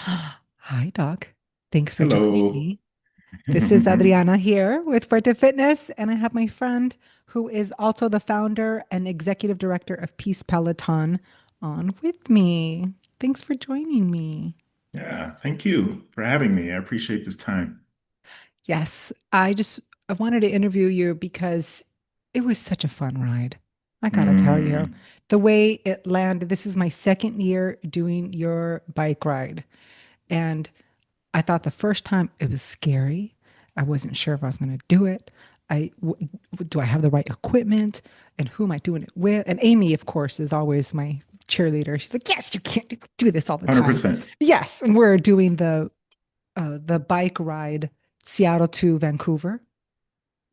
Hi, Doc. Thanks for joining Hello. me. This is Adriana here with Fuerte Fitness, and I have my friend who is also the founder and executive director of Peace Peloton on with me. Thanks for joining me. Yeah, thank you for having me. I appreciate this time. Yes, I wanted to interview you because it was such a fun ride. I gotta tell you, Mm, the way it landed, this is my second year doing your bike ride. And I thought the first time it was scary. I wasn't sure if I was going to do it. Do I have the right equipment and who am I doing it with? And Amy, of course, is always my cheerleader. She's like, "Yes, you can't do this all the time." 100%. Yes, and we're doing the bike ride Seattle to Vancouver.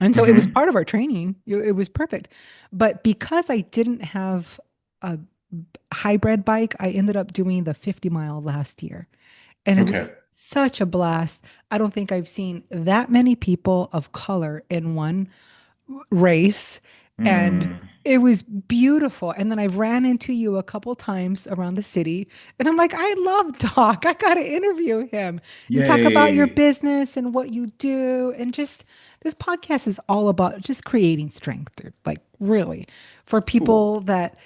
And so it was Hmm. part of our training. It was perfect. But because I didn't have a hybrid bike, I ended up doing the 50-mile last year. And it Okay. was such a blast. I don't think I've seen that many people of color in one race. And Mm, it was beautiful. And then I ran into you a couple times around the city. And I'm like, I love Doc. I got to interview him and talk about your yay. business and what you do. And just this podcast is all about just creating strength, dude. Like, really, for Cool. people that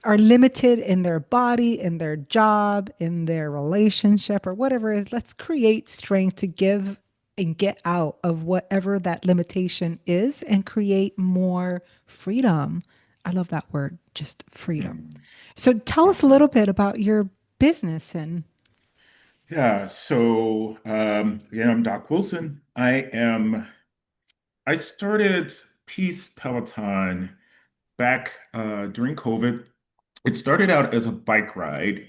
are limited in their body, in their job, in their relationship, or whatever it is. Let's create strength to give and get out of whatever that limitation is and create more freedom. I love that word, just freedom. Mm, So tell us a little awesome. bit about your business and Yeah, so yeah, I'm Doc Wilson. I started Peace Peloton back during COVID. It started out as a bike ride.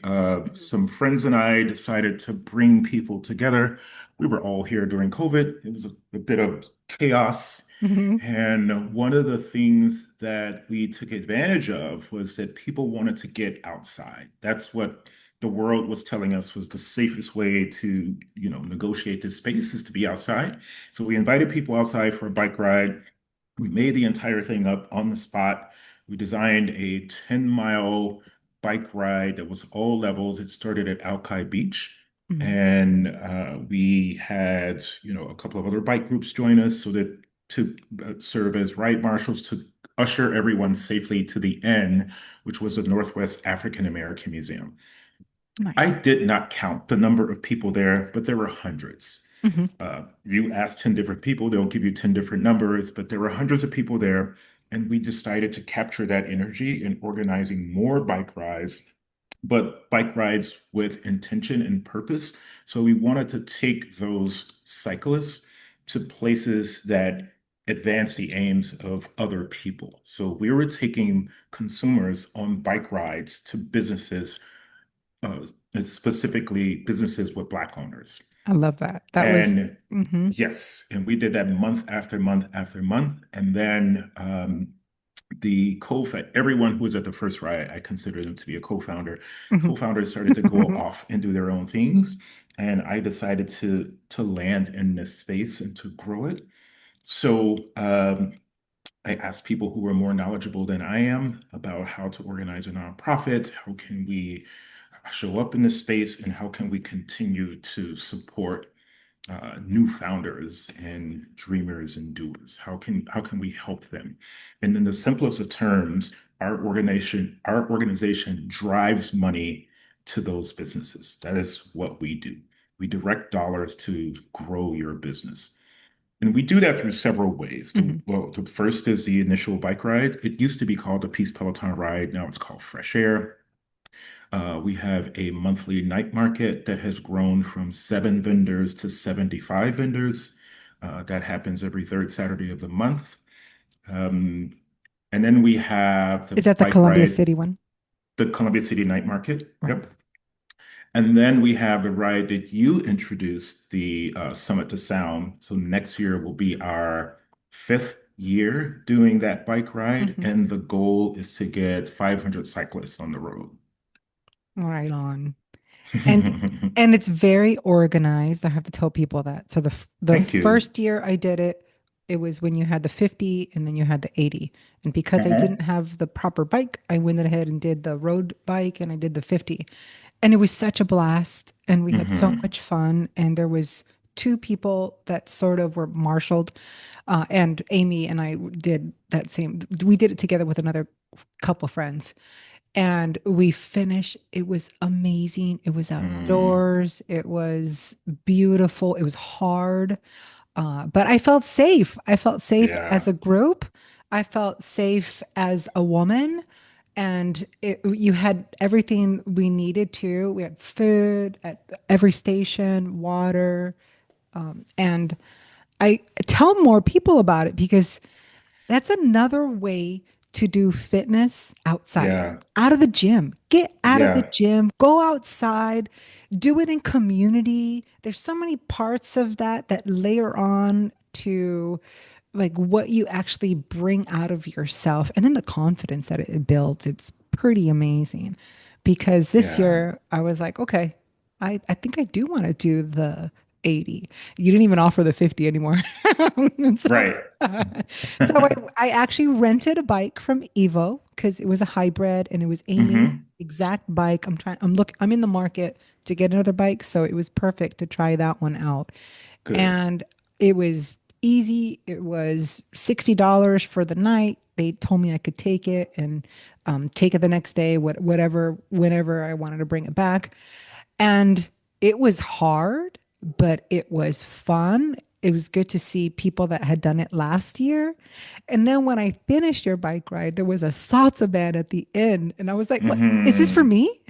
Some friends and I decided to bring people together. We were all here during COVID. It was a bit of chaos. Mhm. And one of the things that we took advantage of was that people wanted to get outside. That's what the world was telling us was the safest way to, negotiate this space is to be outside. So we invited people outside for a bike ride. We made the entire thing up on the spot. We designed a 10-mile bike ride that was all levels. It started at Alki Beach. Mhm. And we had, a couple of other bike groups join us so that to serve as ride marshals to usher everyone safely to the end, which was the Northwest African American Museum. I Nice. did not count the number of people there, but there were hundreds. Mhm. You ask 10 different people, they'll give you 10 different numbers, but there were hundreds of people there. And we decided to capture that energy in organizing more bike rides, but bike rides with intention and purpose. So we wanted to take those cyclists to places that advance the aims of other people. So we were taking consumers on bike rides to businesses, uh, specifically businesses with Black owners. I love that. That was, And mhm. yes, and we did that month after month after month. And then the everyone who was at the first ride, I consider them to be a co-founder. Mhm. Co-founders started to go off and do their own things. And I decided to land in this space and to grow it. So I asked people who were more knowledgeable than I am about how to organize a nonprofit, how can we show up in this space, and how can we continue to support new founders and dreamers and doers? How can we help them? And in the simplest of terms, our organization drives money to those businesses. That is what we do. We direct dollars to grow your business. And we do that through several ways. Mhm. The first is the initial bike ride. It used to be called the Peace Peloton Ride. Now it's called Fresh Air. We have a monthly night market that has grown from 7 vendors to 75 vendors. That happens every third Saturday of the month. Um, and then we have the Is that the bike Columbia ride, City one? the Columbia City Night Market. Right. Yep. And then we have the ride that you introduced, the Summit to Sound. So next year will be our fifth year doing that bike ride. Mhm. And the goal is to get 500 cyclists on the road. Right on. And and it's very organized. I have to tell people that. So the Thank you. first year I did it, it was when you had the 50 and then you had the 80. And because I Uh-huh. didn't have the proper bike, I went ahead and did the road bike and I did the 50. And it was such a blast, and we had so Hmm. much fun. And there was two people that sort of were marshaled, and Amy and I did that same. We did it together with another couple friends, and we finished. It was amazing. It was Mm. outdoors. It was beautiful. It was hard, but I felt safe. I felt safe as Yeah. a group. I felt safe as a woman. And you had everything we needed to. We had food at every station, water, and I tell more people about it because that's another way to do fitness outside, Yeah. out of the gym. Get out of the Yeah. gym, go outside, do it in community. There's so many parts of that that layer on to like what you actually bring out of yourself and then the confidence that it builds. It's pretty amazing. Because this Yeah. year I was like, okay, I think I do want to do the 80. You didn't even offer the 50 anymore. And so Right. so I actually rented a bike from Evo because it was a hybrid and it was Amy's Hmm. exact bike. I'm in the market to get another bike, so it was perfect to try that one out. Good. And it was easy. It was $60 for the night. They told me I could take it and take it the next day, whatever, whenever I wanted to bring it back. And it was hard, but it was fun. It was good to see people that had done it last year. And then when I finished your bike ride, there was a salsa band at the end. And I was like, what is this for Hmm. me?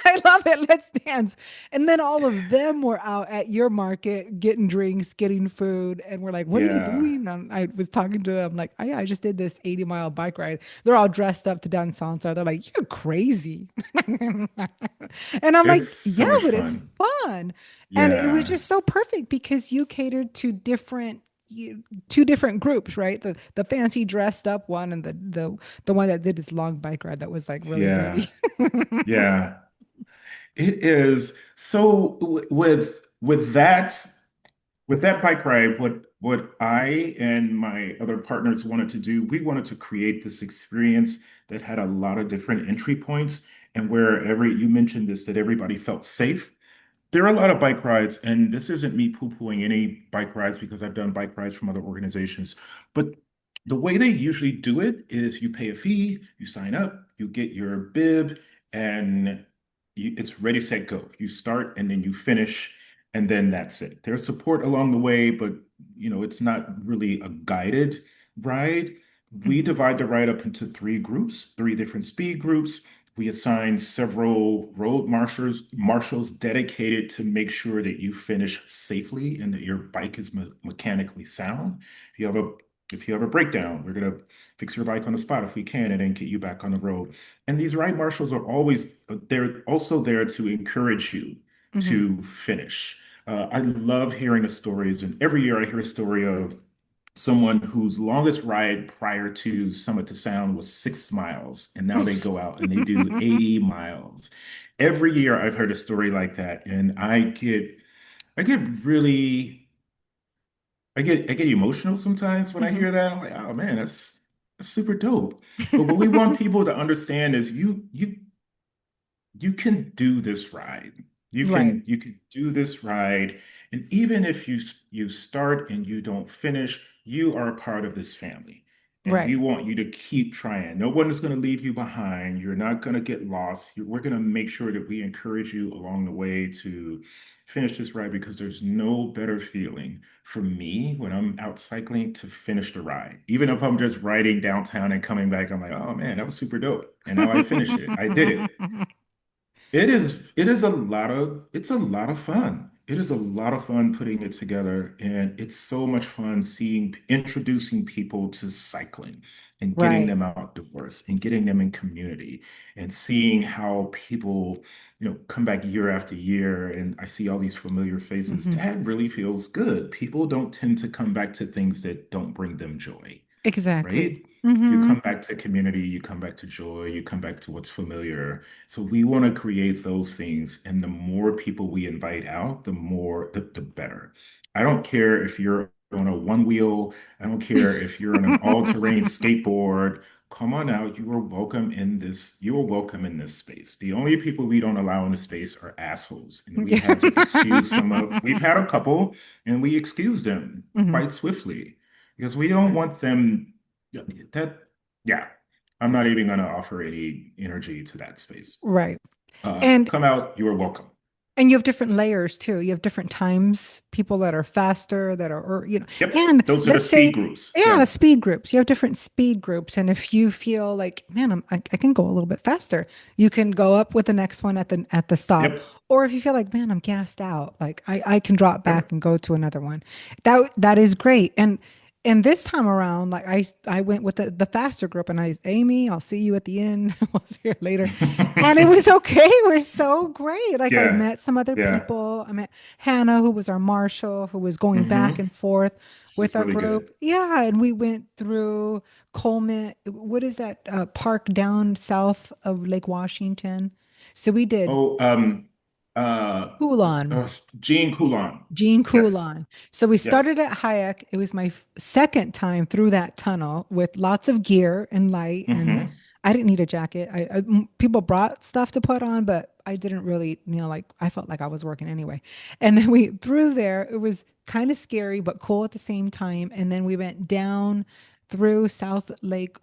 I love it. Let's dance. And then all of them were out at your market getting drinks, getting food. And we're like, what are you Yeah. doing? And I was talking to them like, oh, yeah, I just did this 80-mile bike ride. They're all dressed up to dance salsa. They're like, you're crazy. And I'm like, It's yeah, so much but it's fun. fun. And it was Yeah. just so perfect because you catered to two different groups, right? The fancy dressed up one and the one that did this long bike ride that was like really Yeah. nerdy. Yeah. It is. So with that bike ride, what I and my other partners wanted to do, we wanted to create this experience that had a lot of different entry points and where you mentioned this, that everybody felt safe. There are a lot of bike rides, and this isn't me poo-pooing any bike rides because I've done bike rides from other organizations. But the way they usually do it is you pay a fee, you sign up, you get your bib, and it's ready, set, go. You start and then you finish, and then that's it. There's support along the way, but it's not really a guided ride. We Mhm. divide the ride up into three groups, three different speed groups. We assign several road marshals dedicated to make sure that you finish safely and that your bike is mechanically sound. If you have a if you have a breakdown, we're gonna fix your bike on the spot if we can, and then get you back on the road. And these ride marshals are always they're also there to encourage you Mhm. to finish. I love hearing the stories, and every year I hear a story of someone whose longest ride prior to Summit to Sound was 6 miles, and now they go out and they do 80 miles. Every year I've heard a story like that, and I get really I get emotional sometimes when I Mhm. hear that. I'm like, oh man, that's super dope. But what we want people to understand is you can do this ride. Right, You can do this ride, and even if you start and you don't finish, you are a part of this family, and we right. want you to keep trying. No one is going to leave you behind. You're not going to get lost. We're going to make sure that we encourage you along the way to finish this ride because there's no better feeling for me when I'm out cycling to finish the ride. Even if I'm just riding downtown and coming back, I'm like, oh man, that was super dope. And now I finish it. I did it. It is it's a lot of fun. It is a lot of fun putting it together, and it's so much fun introducing people to cycling and getting Right. them outdoors and getting them in community and seeing how people, come back year after year and I see all these familiar faces. Hmm. That really feels good. People don't tend to come back to things that don't bring them joy, Exactly. right? You Hmm. come back to community, you come back to joy, you come back to what's familiar. So we want to create those things. And the more people we invite out, the better. I don't care if you're on a one wheel, I don't care if you're on an all-terrain skateboard. come on out. You are welcome in this. You are welcome in this space. The only people we don't allow in the space are assholes. And we had to excuse some of, we've had a couple and we excused them Mhm. quite swiftly because we don't want them that, yeah, I'm not even going to offer any energy to that space. Right. And Come out. You are welcome. And you have different layers too. You have different times, people that are faster, that are, or, Yep. and Those are the let's speed say, groups. yeah, Yeah. speed groups. You have different speed groups. And if you feel like, man, I can go a little bit faster, you can go up with the next one at the stop. Yep. Or if you feel like, man, I'm gassed out, like I can drop back Yep. and go to another one. That is great. And this time around, like I went with the faster group and Amy, I'll see you at the end. We'll see you later. And it was okay. It was so great. Like I Yeah. met some other Yeah. people. I met Hannah, who was our marshal, who was going back Hmm. and forth with She's our really good. group. Yeah, and we went through Coleman. What is that park down south of Lake Washington? So we did Oh, uh, Coulon. Jean Coulon. Jean Yes. Coulon. So we Yes. started at Hayek. It was my second time through that tunnel with lots of gear and light, and Hmm. I didn't need a jacket. People brought stuff to put on, but I didn't really, like I felt like I was working anyway. And then we through there. It was kind of scary but cool at the same time. And then we went down through South Lake,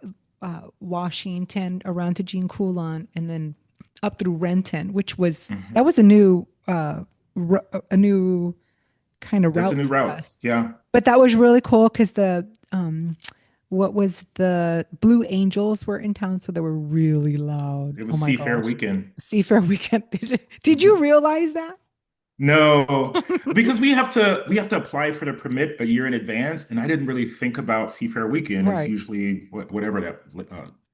Washington, around to Jean Coulon, and then up through Renton, which was that Hmm. was a new a new kind of That's a route new for route. us. Yeah. But that was really cool because what was the Blue Angels were in town, so they were really loud. It Oh was my Seafair gosh. Weekend. Seafair weekend. Did you Hmm. realize that? No, because we have to apply for the permit a year in advance, and I didn't really think about Seafair Weekend as Right, usually whatever that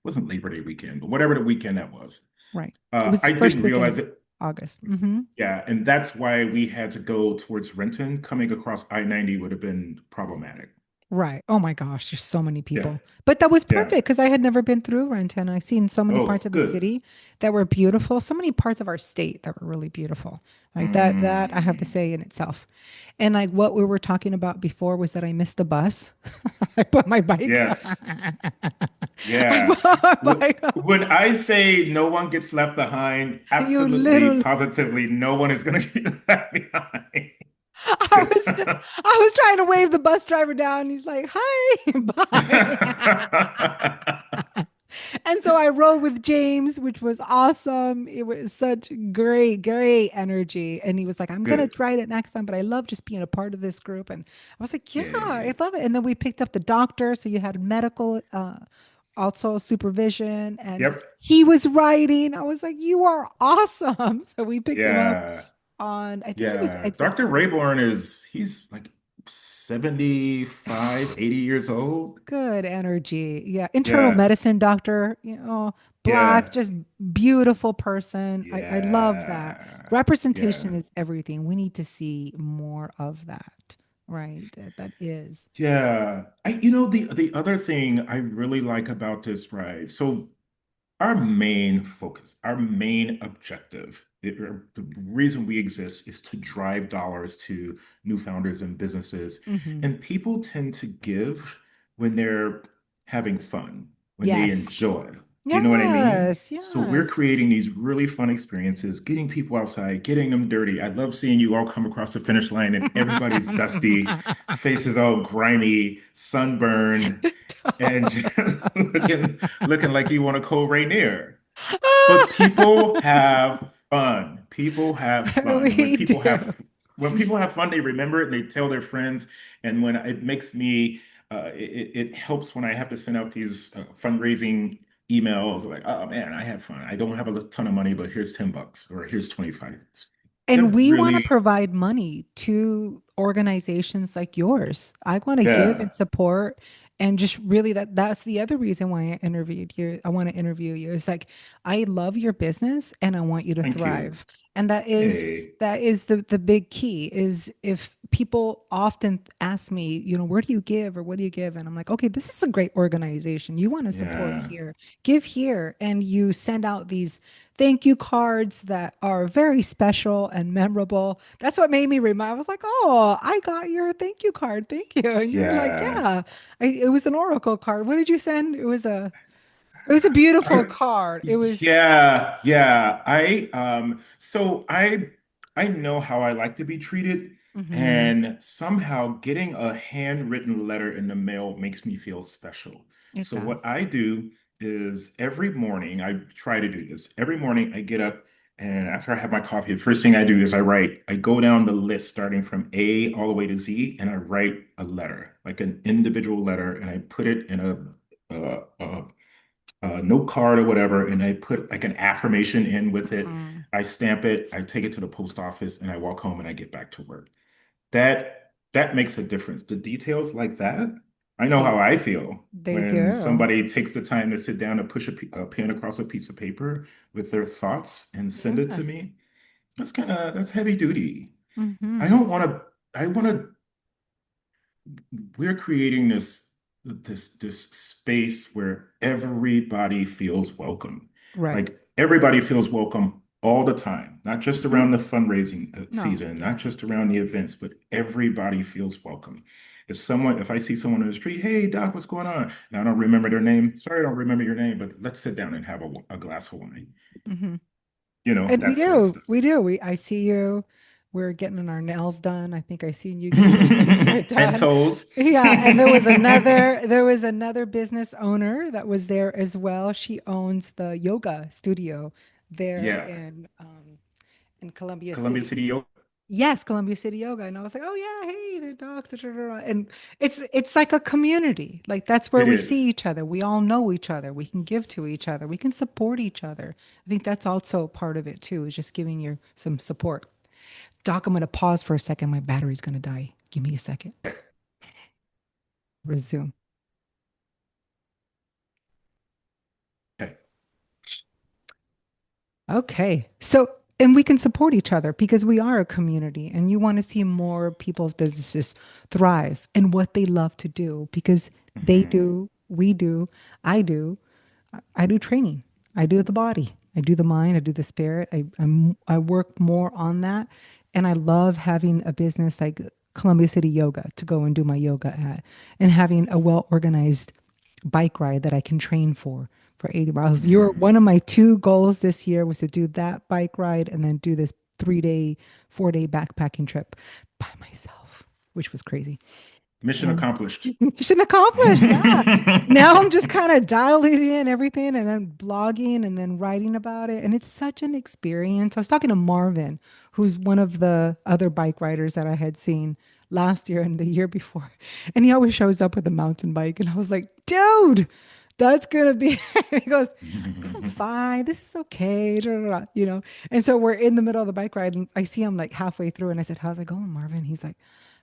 wasn't Labor Day weekend, but whatever the weekend that was. right. It was I the first didn't weekend realize of it. August. Hmm. Yeah, and that's why we had to go towards Renton. Coming across I-90 would have been problematic. Right. Oh my gosh, there's so many Yeah, people. But that was yeah. perfect because I had never been through Renton. I seen so many parts Oh, of the good. city that were beautiful, so many parts of our state that were really beautiful. Right. That I have to Mm, say in itself. And like what we were talking about before was that I missed the bus. I put my bike. yes, I yeah. put my bike. When I say no one gets left behind, You absolutely, literally positively, no one is going to get left behind. I was trying to wave the bus driver down. He's like, "Hi, bye." And so I rode with James, which was awesome. It was such great, great energy. And he was like, I'm going to Good. try it next time, but I love just being a part of this group. And I was like, yeah, I Yay. love it. And then we picked up the doctor. So you had medical, also supervision. And Yep. he was writing. I was like, you are awesome. So we picked him up Yeah. on, I think it was Yeah. exit Dr. 4. Rayborn he's like 75, 80 years old. Good energy. Yeah. Internal Yeah. medicine doctor, black, Yeah. just beautiful person. I love that. Yeah. Representation Yeah. is everything. We need to see more of that. Right. That is. Yeah. The other thing I really like about this ride, so our main focus, our main objective, the reason we exist is to drive dollars to new founders and businesses. Hmm. And people tend to give when they're having fun, when they Yes. enjoy. Do you know what I mean? Yes. So we're Yes. creating these really fun experiences, getting people outside, getting them dirty. I love seeing you all come across the finish line and everybody's dusty, faces all grimy, sunburned, and just looking like you want to call Rainier. But people have fun. People have fun. And We do. when people have fun, they remember it and they tell their friends. And when it makes me it helps when I have to send out these fundraising emails like, oh man, I had fun. I don't have a ton of money, but here's $10 or here's 25. And That we want to really, provide money to organizations like yours. I want to give and yeah. support and just really that's the other reason why I interviewed you. I want to interview you. It's like I love your business and I want you to Thank you. thrive. And Hey, that is the big key is if people often ask me, where do you give or what do you give? And I'm like, okay, this is a great organization. You want to support yeah, here, give here. And you send out these thank you cards that are very special and memorable. That's what made me remind. I was like, "Oh, I got your thank you card. Thank you." And you were like, yeah. "Yeah, it was an Oracle card. What did you send? It was a." It was a beautiful I, card. It was, yeah, yeah. I know how I like to be treated, hmm, and somehow getting a handwritten letter in the mail makes me feel special. it So what does. I do is every morning, I try to do this. Every morning I get up and after I have my coffee, the first thing I do is I go down the list starting from A all the way to Z, and I write a letter, like an individual letter, and I put it in a note card or whatever, and I put like an affirmation in with it. Hmm. I stamp it, I take it to the post office, and I walk home and I get back to work. That makes a difference. The details like that, I know how They I feel they when do. somebody takes the time to sit down and push a pen across a piece of paper with their thoughts and send it to Yes. me. That's heavy duty. I Hmm. don't want to. I want to we're creating this space where everybody feels welcome. Right. Like everybody feels welcome all the time, not just Hmm. around the fundraising No. season, not just around the events, but everybody feels welcome. If I see someone in the street, hey Doc, what's going on? And I don't remember their name. Sorry, I don't remember your name, but let's sit down and have a glass of wine. Hmm. You know, And we that sort of do. stuff. We do. I see you. We're getting our nails done. I think I seen you getting your pedicure And done. toes. Yeah, and there was another business owner that was there as well. She owns the yoga studio there Yeah. in Columbia Columbia City. City Yoga. Yes, Columbia City Yoga. And I was like, oh yeah, hey, the dogs. Da, da, da, da." And it's like a community. Like that's where It we is. see each other. We all know each other. We can give to each other. We can support each other. I think that's also part of it too, is just giving you some support. Doc, I'm gonna pause for a second. My battery's gonna die. Give me a second. Resume. Okay. Okay. So, and we can support each other because we are a community and you want to see more people's businesses thrive and what they love to do because they Mhm. do, we do, I do. I do training. I do the body. I do the mind. I do the spirit. I work more on that. And I love having a business like Columbia City Yoga to go and do my yoga at and having a well organized bike ride that I can train for 80 miles. You're one Mm. of my two goals this year was to do that bike ride and then do this 3 day, 4 day backpacking trip by myself, which was crazy. Mission And accomplished. mission accomplished. Yeah. Now I'm just kind of dialing in everything and then blogging and then writing about it. And it's such an experience. I was talking to Marvin, who's one of the other bike riders that I had seen last year and the year before. And he always shows up with a mountain bike. And I was like, dude, that's gonna be he goes, I'm fine. This is okay. Da, da, da," you know. And so we're in the middle of the bike ride and I see him like halfway through and I said, how's it going, Marvin? He's like,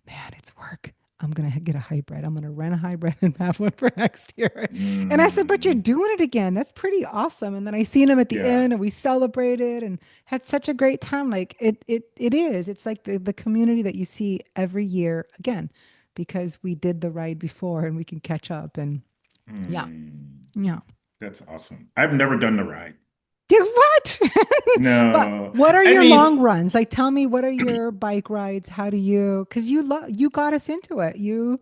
man, it's work. I'm gonna get a hybrid. I'm gonna rent a hybrid and have one for next year. And I said, but you're Mm. doing it again. That's pretty awesome. And then I seen him at the Yeah. end and we celebrated and had such a great time. Like it is. It's like the community that you see every year again, because we did the ride before and we can catch up. And yeah, Mm. yeah. That's awesome. I've never done the ride. Dude, what? But No. what are I your mean, long runs? Like, tell me, what are your bike rides? How do you, because you got us into it. You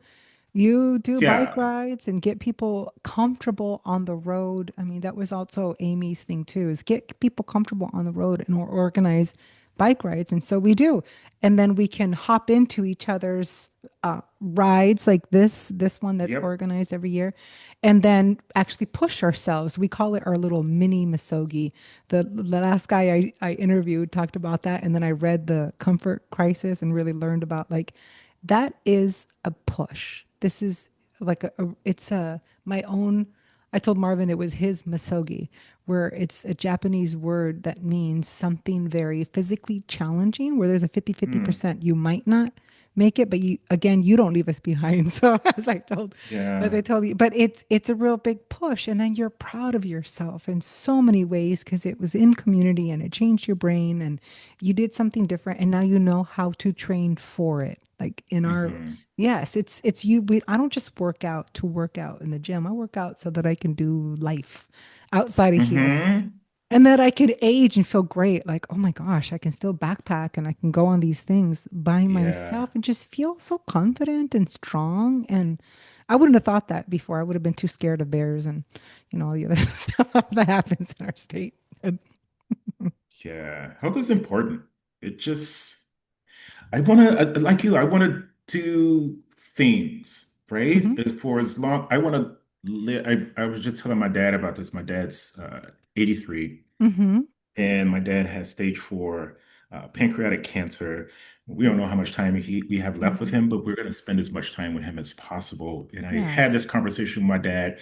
do bike yeah. rides and get people comfortable on the road. I mean, that was also Amy's thing too, is get people comfortable on the road and organize bike rides. And so we do. And then we can hop into each other's rides like this one that's Yep. organized every year, and then actually push ourselves. We call it our little mini Misogi. The last guy I interviewed talked about that. And then I read the Comfort Crisis and really learned about like that is a push. This is like it's a my own. I told Marvin it was his masogi, where it's a Japanese word that means something very physically challenging, where there's a 50-50 Mm. percent you might not make it, but you again, you don't leave us behind. So as I Yeah. told you, but it's a real big push. And then you're proud of yourself in so many ways because it was in community and it changed your brain and you did something different and now you know how to train for it. Like in our Hmm. yes, it's you we I don't just work out to work out in the gym. I work out so that I can do life outside of here. Hmm. And that I could age and feel great. Like, oh my gosh, I can still backpack and I can go on these things by Yeah. myself and just feel so confident and strong. And I wouldn't have thought that before. I would have been too scared of bears and, all the other stuff that happens in our state. Yeah, health is important. It just, I want to, like you, I want to do things, right? Mm-hmm. For as long, I want to live. I was just telling my dad about this. My dad's 83, Mm-hmm. and my dad has stage 4 pancreatic cancer. We don't know how much time we have left with Mm-hmm. him, but we're going to spend as much time with him as possible. And I had Yes. this conversation with my dad,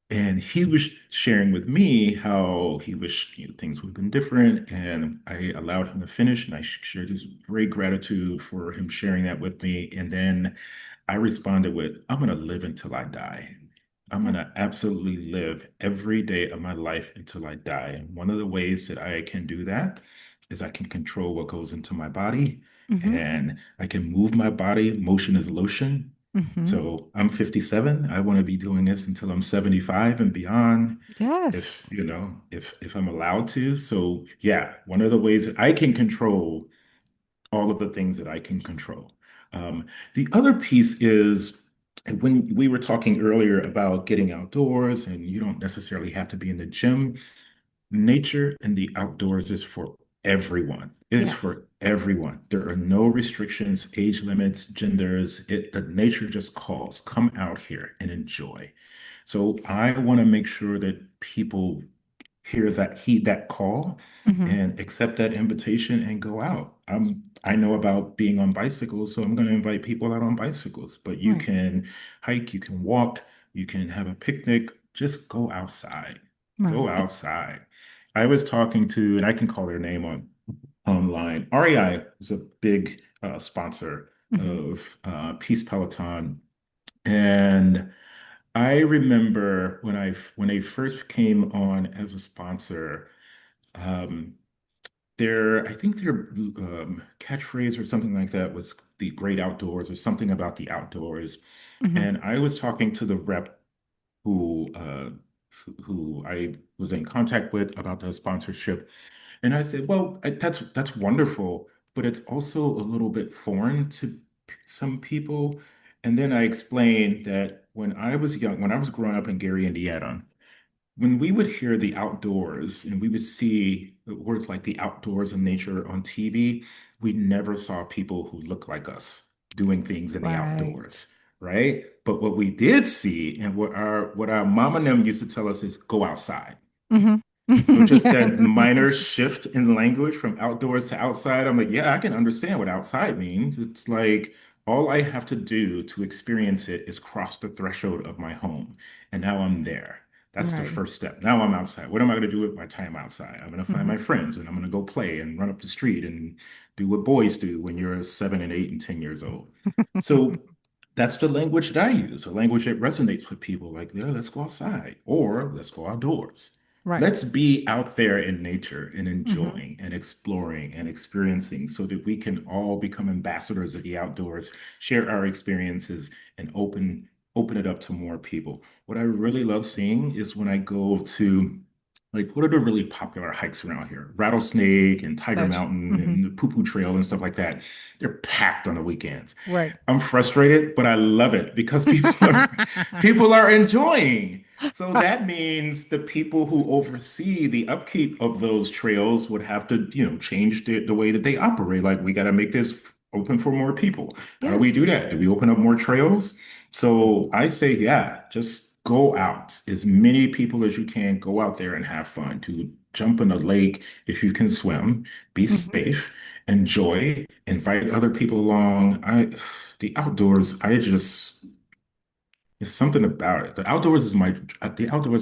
and he was sharing with me how he wished, things would have been different. And I allowed him to finish, and I shared his great gratitude for him sharing that with me. And then I responded with, I'm going to live until I die. I'm going Yeah. to absolutely live every day of my life until I die. And one of the ways that I can do that is I can control what goes into my body, Mm-hmm. and I can move my body. Motion is lotion. Mm-hmm. So I'm 57. I want to be doing this until I'm 75 and beyond, if Yes. if I'm allowed to. So yeah, one of the ways that I can control all of the things that I can control. Um, the other piece is when we were talking earlier about getting outdoors, and you don't necessarily have to be in the gym. Nature and the outdoors is for everyone. It's Yes. for everyone. There are no restrictions, age limits, genders. The nature just calls. Come out here and enjoy. So I want to make sure that people hear that, heed that call, Mm-hmm. and accept that invitation and go out. I know about being on bicycles, so I'm going to invite people out on bicycles. But you Right. can hike, you can walk, you can have a picnic. Just go outside. Go Right. outside. I was talking to, and I can call their name online. REI is a big sponsor Mm-hmm. of Peace Peloton, and I remember when they first came on as a sponsor, um, I think their catchphrase or something like that was the great outdoors, or something about the outdoors. Mm-hmm. And I was talking to the rep who uh, who I was in contact with about the sponsorship, and I said, "Well, that's wonderful, but it's also a little bit foreign to some people." And then I explained that when I was young, when I was growing up in Gary, Indiana, when we would hear the outdoors and we would see words like the outdoors and nature on TV, we never saw people who look like us doing things in the Right. outdoors, right? But what we did see, and what our mom and them used to tell us, is go outside. Mm-hmm. So just that Yeah. minor shift in language from outdoors to outside, I'm like, yeah, I can understand what outside means. It's like all I have to do to experience it is cross the threshold of my home. And now I'm there. That's the Right. first step. Now I'm outside. What am I going to do with my time outside? I'm going to find Mm-hmm. my friends, and I'm going to go play and run up the street and do what boys do when you're 7 and 8 and 10 years old. So that's the language that I use, a language that resonates with people, like, yeah, let's go outside or let's go outdoors. Right. Let's be out there in nature and Mm-hmm. enjoying and exploring and experiencing, so that we can all become ambassadors of the outdoors, share our experiences, and open it up to more people. What I really love seeing is when I go to, like, what are the really popular hikes around here? Rattlesnake and Tiger Such. Mountain Mm-hmm. and the Poo Poo Trail and stuff like that. They're packed on the weekends. Right. I'm frustrated, but I love it because people are enjoying. So that means the people who oversee the upkeep of those trails would have to, change the way that they operate. Like, we got to make this open for more people. How do we do Yes. that? Do we open up more trails? So I say, yeah, just go out. As many people as you can, go out there and have fun. To jump in a lake if you can swim, be Mm-hmm. safe, enjoy, invite other people along. The outdoors, there's something about it. The outdoors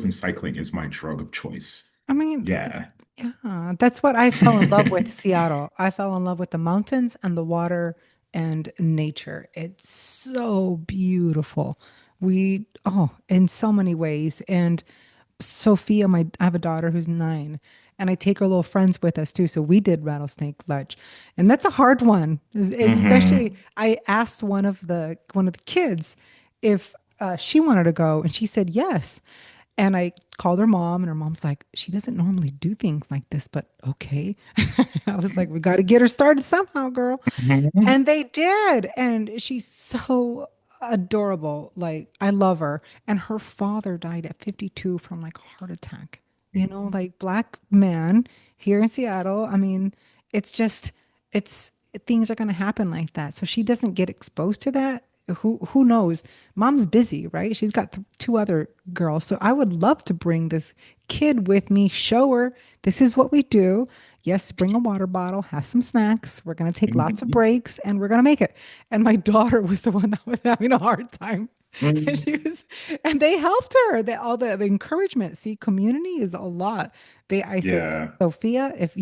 and cycling is my drug of choice. I mean, Yeah. yeah, that's what I fell in love with Seattle. I fell in love with the mountains and the water and nature. It's so beautiful. In so many ways. And Sophia, I have a daughter who's 9, and I take her little friends with us too. So we did Rattlesnake Ledge, and that's a hard one. Especially, Hmm. I asked one of the kids if she wanted to go, and she said yes. And I called her mom, and her mom's like, she doesn't normally do things like this, but okay. I was like, we got to get her started somehow, girl. Hmm. And they did. And she's so adorable. Like I love her. And her father died at 52 from like a heart attack. You know, like black man here in Seattle. I mean, it's just it's things are going to happen like that. So she doesn't get exposed to that. Who knows? Mom's busy, right? She's got two other girls. So I would love to bring this kid with me, show her this is what we do. Yes, bring a water bottle, have some snacks. We're going to take lots of breaks and we're going to make it. And my daughter was the one that was having a hard time. And Mm. she was, and they helped her. All the encouragement. See, community is a lot. I said, Yeah, Sophia, if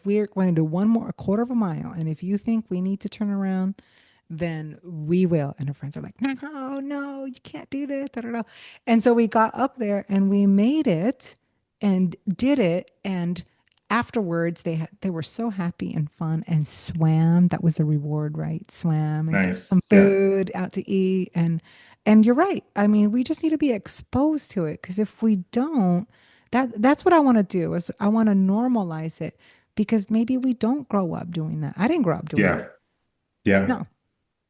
we're going to do one more, a quarter of a mile, and if you think we need to turn around, then we will. And her friends are like, no, no, you can't do this. Da, da, da. And so we got up there and we made it and did it. And afterwards, they were so happy and fun and swam. That was the reward, right? Swam and got some nice. Yeah, food out to eat. And you're right. I mean, we just need to be exposed to it because if we don't, that's what I want to do is I want to normalize it because maybe we don't grow up doing that. I didn't grow up doing yeah, that. yeah. No.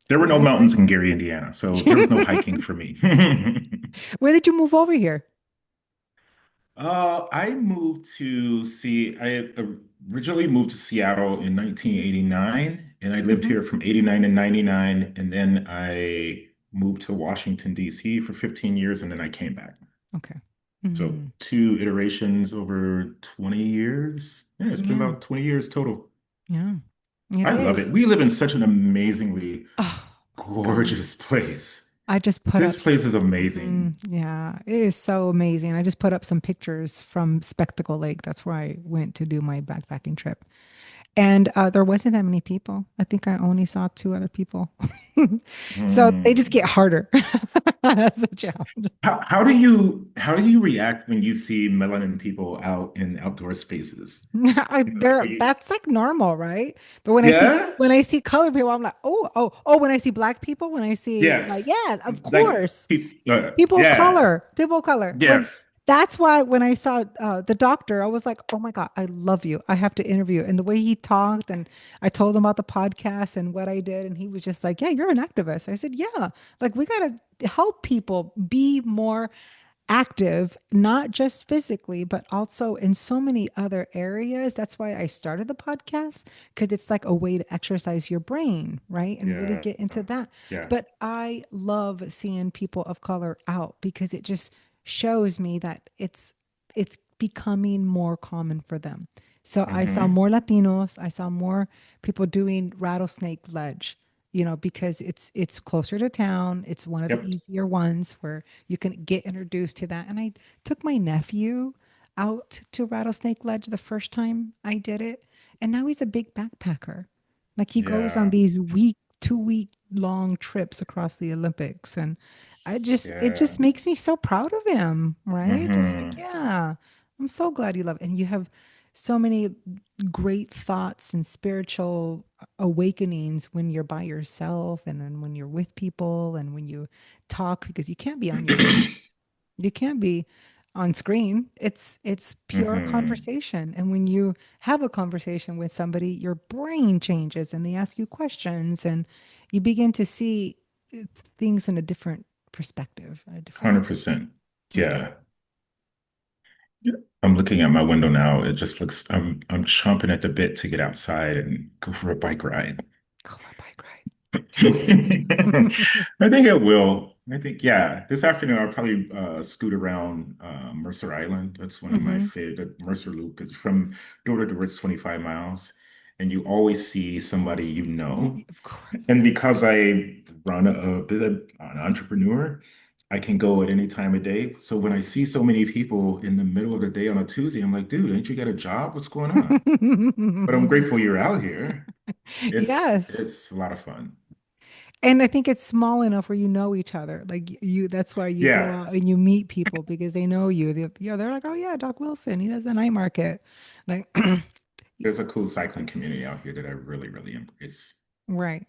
There were no Like, mountains in Gary, Indiana, so there was no hiking for me. where did you move over here? I moved to see, I originally moved to Seattle in 1989, and I lived Hmm. here from 89 to 99, and then I moved to Washington, D.C. for 15 years, and then I came back. Okay. So Hmm. two iterations over 20 years. Yeah, it's been Yeah. about 20 years total. Yeah. It I love it. is. We live in such an amazingly Oh my God. gorgeous place. I just put This up, place is amazing. yeah, it is so amazing. I just put up some pictures from Spectacle Lake. That's where I went to do my backpacking trip. And there wasn't that many people. I think I only saw two other people. So they just Hmm. get harder. That's the challenge. How do you react when you see melanin people out in outdoor spaces? That's like normal, right? But Yeah? when I see colored people, I'm like, oh, oh, oh, when I see black people, when I see like, Yes. yeah, of Like course. yeah. People of color. When Yes. that's why when I saw the doctor, I was like, oh my God, I love you. I have to interview. And the way he talked, and I told him about the podcast and what I did, and he was just like, yeah, you're an activist. I said, yeah, like we gotta help people be more active, not just physically, but also in so many other areas. That's why I started the podcast, because it's like a way to exercise your brain, right? And really Yeah. get into that. Yeah. But I love seeing people of color out because it just shows me that it's becoming more common for them. So I saw Hmm. more Latinos, I saw more people doing rattlesnake ledge, because it's closer to town. It's one of the Yep. easier ones where you can get introduced to that. And I took my nephew out to Rattlesnake Ledge the first time I did it. And now he's a big backpacker. Like he goes on Yeah. these 2 week long trips across the Olympics. And it Yeah. just makes me so proud of him, right? Just like, Hmm. yeah, I'm so glad you love it. And you have so many great thoughts and spiritual awakenings when you're by yourself and then when you're with people and when you talk because you can't be on your phone. You can't be on screen. It's pure Hmm. conversation. And when you have a conversation with somebody, your brain changes and they ask you questions and you begin to see things in a different perspective, a different way. 100%. Yeah. Yeah. I'm looking at my window now. It just looks, I'm chomping at the bit to get outside and go for a bike ride. Go for a bike ride. Do it. I think it will. I think, yeah, this afternoon I'll probably scoot around Mercer Island. That's one of my Hmm. favorite. Mercer Loop is from door to door, it's 25 miles. And you always see somebody you know. Of course. And because I run a bit of an entrepreneur, I can go at any time of day. So when I see so many people in the middle of the day on a Tuesday, I'm like, dude, ain't you got a job? What's going on? But I'm grateful you're out here. It's Yes. it's a lot of fun. And I think it's small enough where you know each other. Like you, that's why you go Yeah, out and you meet people because they know you. They're like, oh yeah, Doc Wilson, he does the night market. Like, there's a cool cycling community out here that I really, really embrace. right.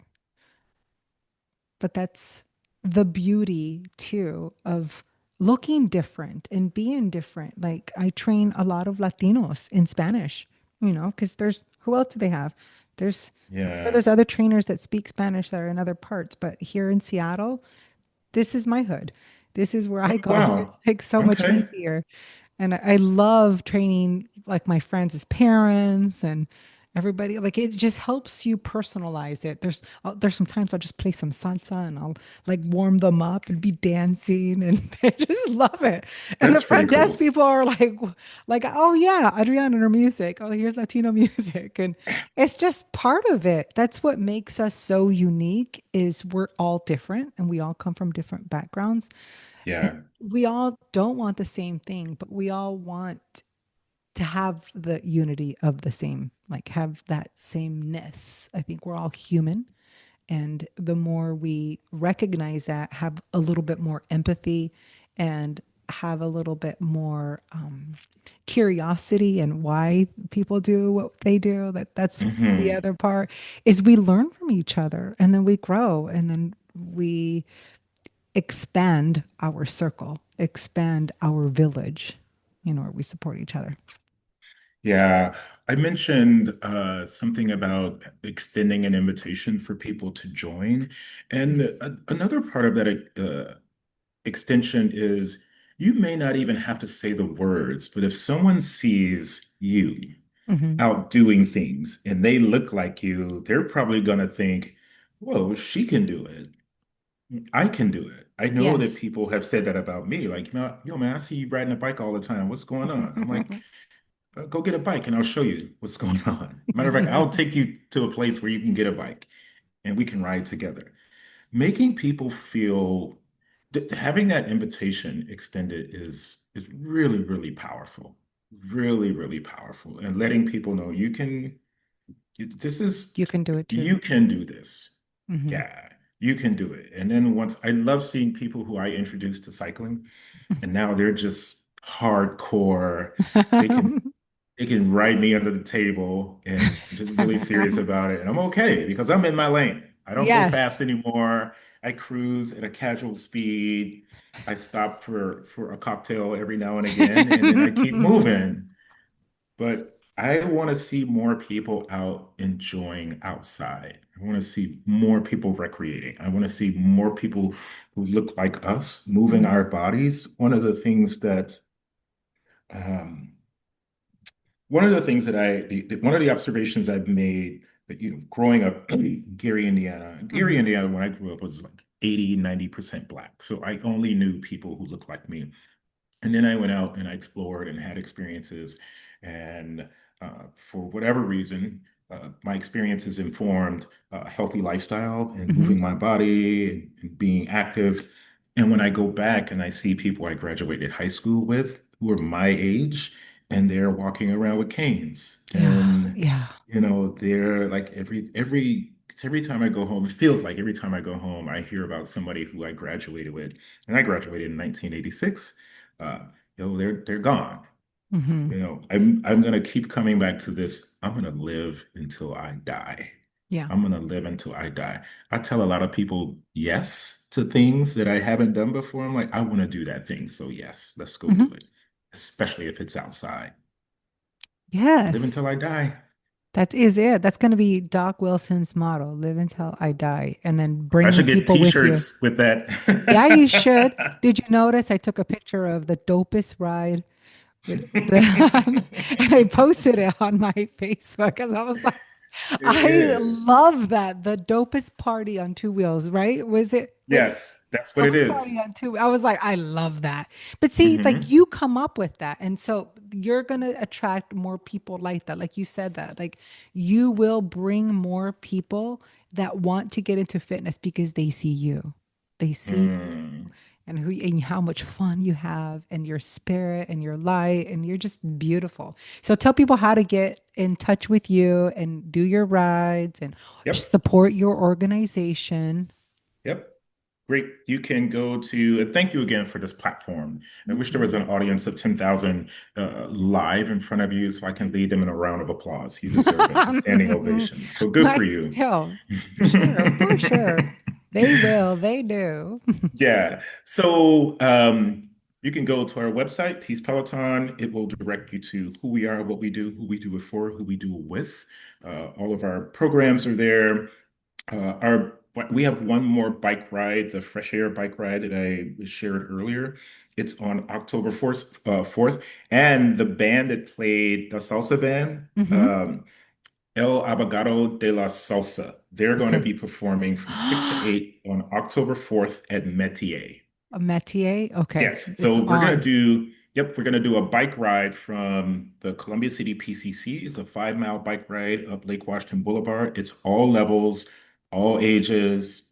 But that's the beauty too of looking different and being different. Like I train a lot of Latinos in Spanish. because there's who else do they have? There's I'm sure Yeah. there's other trainers that speak Spanish that are in other parts, but here in Seattle, this is my hood. This is where I Oh, go. It's wow. like so much Okay. easier. And I love training like my friends as parents and everybody. Like it just helps you personalize it. There's some times I'll just play some salsa and I'll like warm them up and be dancing and they just love it. And the That's pretty front desk cool. people are like, oh yeah, Adriana and her music. Oh, here's Latino music. And it's just part of it. That's what makes us so unique is we're all different and we all come from different backgrounds. And Yeah. we all don't want the same thing, but we all want to have the unity of the same, like have that sameness. I think we're all human. And the more we recognize that, have a little bit more empathy and have a little bit more curiosity and why people do what they do, that's the Hmm. other part is we learn from each other and then we grow and then we expand our circle, expand our village, where we support each other. Yeah. I mentioned something about extending an invitation for people to join. And Yes. another part of that extension is you may not even have to say the words, but if someone sees you Hmm. out doing things and they look like you, they're probably going to think, whoa, she can do it. I can do it. I know that Yes. people have said that about me. Like, yo, man, I see you riding a bike all the time. What's going on? I'm like, go get a bike and I'll show you what's going on. Matter of fact, I'll take you to a place where you can get a bike and we can ride together. Making people feel having that invitation extended is really, really powerful. Really, really powerful. And letting people know this is, You can do it too. you can do this. Hmm. Yeah, you can do it. And then once I love seeing people who I introduced to cycling, and now they're just hardcore. They can they can ride me under the table and just really serious about it. And I'm okay because I'm in my lane. I don't go fast Yes. anymore. I cruise at a casual speed. I stop for a cocktail every now and again, and then I keep moving. But I want to see more people out enjoying outside. I want to see more people recreating. I want to see more people who look like us moving Hmm. our bodies. Um, One of the observations I've made that, growing up in Gary, Hmm. Indiana, when I grew up was like 80, 90% Black. So I only knew people who looked like me. And then I went out and I explored and had experiences. And for whatever reason, my experiences informed a healthy lifestyle and Hmm. moving my body and being active. And when I go back and I see people I graduated high school with who are my age and they're walking around with canes. Yeah. And, Yeah. they're like every time I go home, it feels like every time I go home, I hear about somebody who I graduated with. And I graduated in 1986. uh, they're gone. Hmm. I'm gonna keep coming back to this. I'm gonna live until I die. Yeah. I'm gonna live until I die. I tell a lot of people yes to things that I haven't done before. I'm like, I want to do that thing. So yes, let's go do Hmm. it. Especially if it's outside. Live Yes. until I die. That is it. That's going to be Doc Wilson's motto, live until I die, and then I bring the should get people with you. t-shirts with that. Yeah, you should. Did you notice I took a picture of the dopest ride with the and I posted it on my Facebook because I was like, It I is. love that. The dopest party on two wheels, right? Was it Yes, that's what it dopest is. party on two? I was like, I love that. But see, like Hmm. you come up with that. And so you're gonna attract more people like that. Like you said that. Like you will bring more people that want to get into fitness because they see you. They see you Mm. and who and how much fun you have and your spirit and your light and you're just beautiful. So tell people how to get in touch with you and do your rides and Yep. support your organization. Yep. Great. You can go to, thank you again for this platform. I wish there was Mhm. an audience of 10,000 live in front of you so I can lead them in a round of applause. You deserve it. A standing ovation. So good for Like, you. yo, sure, for sure. They will, they do. Yeah. So, You can go to our website, Peace Peloton. It will direct you to who we are, what we do, who we do it for, who we do it with. All of our programs are there. Our We have one more bike ride, the Fresh Air bike ride that I shared earlier. It's on October 4th, and the band that played the salsa band, Hmm. El Abogado de la Salsa, they're going to Okay. be performing from 6 to 8 on October 4th at Metier. A métier. Okay. Yes. It's So on. we're gonna do a bike ride from the Columbia City PCC. It's a 5 mile bike ride up Lake Washington Boulevard. It's all levels, all ages.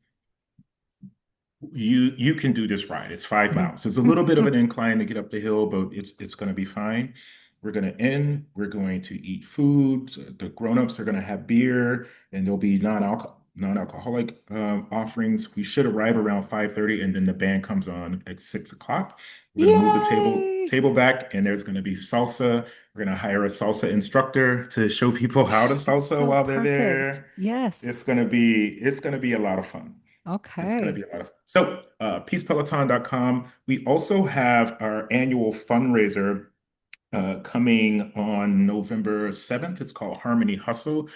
You can do this ride. It's 5 miles. There's a little bit of an incline to get up the hill, but it's going to be fine. We're going to end. We're going to eat food. The grown-ups are going to have beer, and there'll be non-alcoholic offerings. We should arrive around 5:30, and then the band comes on at 6 o'clock. We're going to move the Yay! table back, and there's going to be salsa. We're going to hire a salsa instructor to show people how to That's salsa so while they're perfect. there. Yes. It's going to be a lot of fun. It's going to Okay. be a lot of so peacepeloton.com. We also have our annual fundraiser coming on November 7th. It's called Harmony Hustle.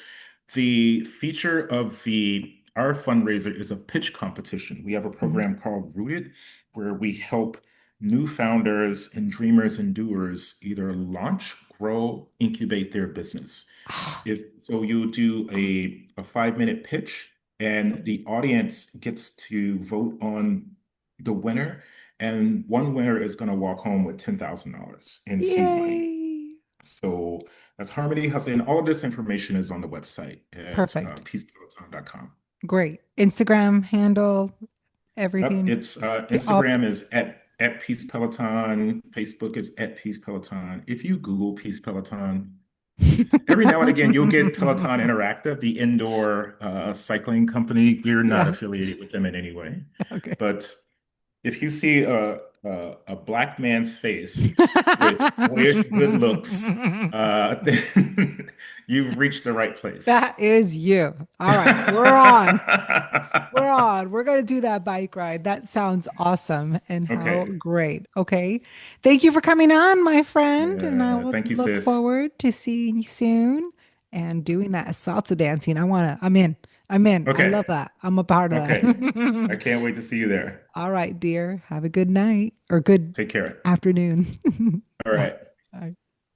The feature of the our fundraiser is a pitch competition. We have a Mhm. program called Rooted, where we help new founders and dreamers and doers either launch, grow, incubate their business. Ah, If so, you do a 5 minute pitch, and the audience gets to vote on the winner, and one winner is going to walk home with $10,000 in seed money. yay. So that's Harmony Hustle, and all of this information is on the website at Perfect. peacepeloton.com. Great. Instagram handle, Yep, everything it's up. Instagram is at Peace Peloton. Facebook is at Peace Peloton. If you Google Peace Peloton, every now and again, you'll get Peloton Interactive, the indoor cycling company. We're not Yeah. affiliated with them in any way. Okay. But if you see a black man's face with boyish good looks, then you've reached the right place. That is you. All right. We're on. We're on. We're going to do that bike ride. That sounds awesome. And how Okay. great. Okay. Thank you for coming on, my friend. And I will Thank you, look sis. forward to seeing you soon and doing that salsa dancing. I'm in. I'm in. I Okay. love that. I'm a part of Okay. I that. can't wait to see you there. All right, dear. Have a good night or good Take care. afternoon. All Bye. right.